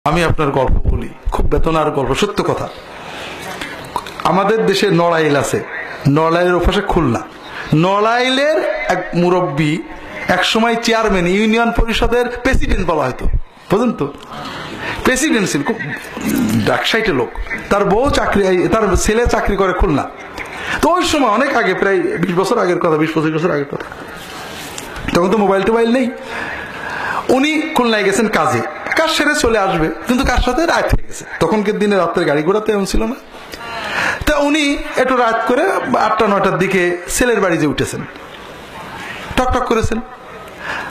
আমি আপনার গল্প বলি, খুব বেদনার গল্প, সত্য কথা। আমাদের দেশে নড়াইল আছে, নড়াইলের ওপাশে খুলনা। নড়াইলের এক মুরব্বী এক সময় চেয়ারম্যান, ইউনিয়ন পরিষদের প্রেসিডেন্ট বলা হয়তো, বুঝলেন তো, প্রেসিডেন্ট ছিল, খুব ডাকসাইটে লোক। তার বউ চাকরি, তার ছেলে চাকরি করে খুলনা। তো ওই সময় অনেক আগে, প্রায় 20 বছর আগের কথা, 20-25 বছর আগের কথা, তখন তো মোবাইল টোবাইল নেই। উনি খুলনায় গেছেন কাজে, কাজ সেরে চলে আসবে, কিন্তু কার সাথে রাত হয়ে গেছে। তখনকার দিনে রাত্রের গাড়ি ঘোড়াতে এমন ছিল না। তা উনি একটু রাত করে 8টা-9টার দিকে ছেলের বাড়ি যে উঠেছেন, টক টক করেছেন।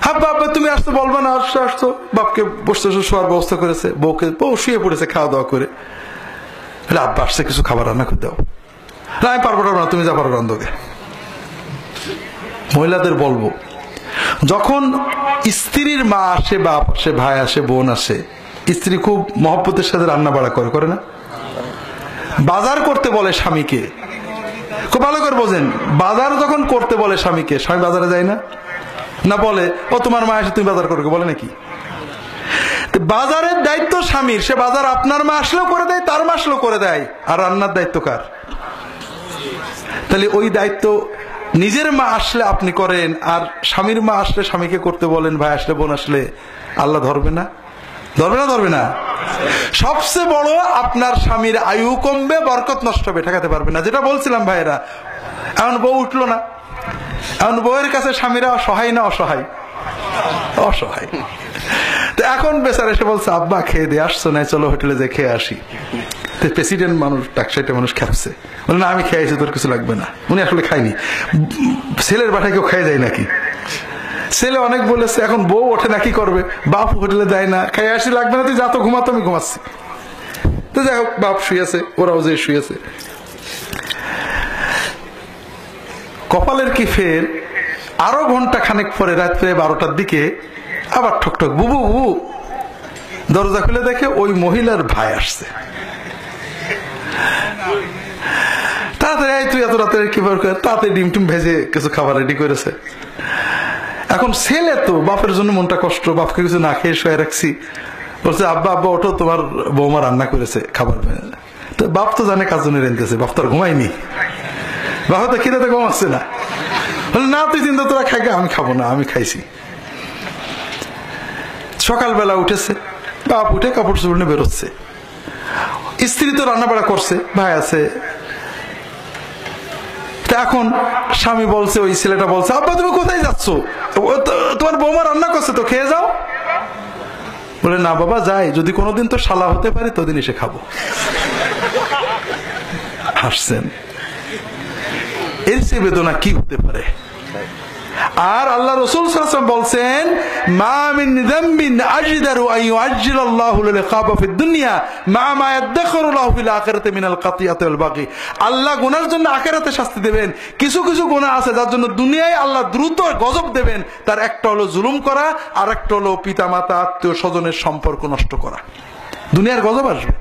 হ্যাঁ বাপ, তুমি আসতো, বলবা না? আসছো আসতো। বাপকে বসতে শোয়ার ব্যবস্থা করেছে, বউকে, বউ শুয়ে পড়েছে খাওয়া দাওয়া করে। আব্বা আসছে, কিছু খাবার রান্না করে দাও। আমি পারবো না, তুমি যা পারো রান্ধবে। মহিলাদের বলবো, যখন স্ত্রীর মা আসে, বাপ আসে, ভাই আসে, বোন আসে, স্ত্রী খুব মহব্বতের সাথে রান্না বাড়া করে, করে না? বাজার করতে বলে স্বামীকে, খুব ভালো করে বোঝেন, বাজার যখন করতে বলে স্বামীকে, স্বামী বাজারে যায় না? না বলে, ও তোমার মা এসে তুমি বাজার করবে, বলে নাকি? বাজারের দায়িত্ব স্বামীর, সে বাজার আপনার মা আসলেও করে দেয়, তার মা আসলেও করে দেয়, আর রান্নার দায়িত্ব কার? তাহলে ওই দায়িত্ব নিজের মা আসলে আপনি করেন, আর স্বামীর মা আসলে স্বামীকে করতে বলেন, ভাই আসলে, বোন আসলে, আল্লাহ ধরবে না? ধরবে না? ধরবে না? সবচেয়ে বড়, আপনার স্বামীর আয়ু কমবে, বরকত নষ্ট হবে, ঠেকাতে পারবে না। যেটা বলছিলাম ভাইয়েরা, এখন বউ উঠলো না, এখন বউয়ের কাছে স্বামীরা সহায় না অসহায়? অসহায়। তো এখন বেচার এসে বলছে, আব্বা খেয়ে দিয়ে আসছো না, চলো হোটেলে যে খেয়ে আসি। প্রেসিডেন্ট মানুষ, টাকসাইটে মানুষ খেপছে, বলে না আমি খেয়েছি, তোর কিছু লাগবে না। উনি আসলে খাইনি। ছেলের বাসায় কেউ খেয়ে যায় নাকি? ছেলে অনেক বলেছে, এখন বউ ওঠে না, কি করবে? বাপ হোটেলে দেয় না, খাই আসি, লাগবে না, তুই যা তো ঘুমাতো, আমি ঘুমাচ্ছি। তো যাই হোক, বাপ শুয়েছে, ওরাও যে শুয়েছে। কপালের কি ফের, আরো ঘন্টা খানেক পরে, রাত প্রায় 12টার দিকে আবার ঠকঠক, বুবু বুবু। দরজা খুলে দেখে ওই মহিলার ভাই আসছে। তাড়াতাড়ি, তুই এত রাতে কি তাড়াতাড়ি ডিম টিম ভেজে কিছু খাবার রেডি করেছে। এখন ছেলে তো, বাপের জন্য মনটা কষ্ট, বাপকে কিছু না খেয়ে শুয়ে রাখছি। বলছে, আব্বা আব্বা ওঠো, তোমার বৌমা রান্না করেছে খাবার। তো বাপ তো জানে কাজ জন্য রেঁধেছে, বাপ তো আর ঘুমায়নি, বাপ তো খিদেতে ঘুমাচ্ছে না। বলে না, তুই চিন্তা, তোরা খাই, আমি খাবো না, আমি খাইছি। সকালবেলা উঠেছে, বাপ উঠে কাপড় চোপড় নিয়ে বেরোচ্ছে। স্ত্রী তো রান্না বাড়া করছে, ভাই আছে। এখন স্বামী বলছে, ওই ছেলেটা বলছে, আব্বা তুমি কোথায় যাচ্ছ? তোমার বৌমা রান্না করছে, তো খেয়ে যাও। বলে না বাবা, যাই, যদি কোনোদিন তো শালা হতে পারে, তোদিন এসে খাবো। হাসছেন। এর চেয়ে বেদনা কি হতে পারে? আর আল্লাহ রাসূল সাল্লাল্লাহু আলাইহি ওয়াসাল্লাম বলছেন, মা মিন যামবিন আজদারু আন ইউআজ্জিলাল্লাহু লিল ইকাবা ফিদ দুনিয়া মা মা ইয়াদখারু লাহু ফিল আখিরাতি মিনাল কাতিয়াতি ওয়াল বাগি। আল্লাহ গুনাহের জন্য আখিরাতে শাস্তি দেবেন। কিছু কিছু গুনাহ আছে যার জন্য দুনিয়ায় আল্লাহ দ্রুত গজব দেবেন। তার একটা হলো জুলুম করা, আর একটা হলো পিতামাতা, আত্মীয় স্বজনের সম্পর্ক নষ্ট করা। দুনিয়ার গজব আসবে।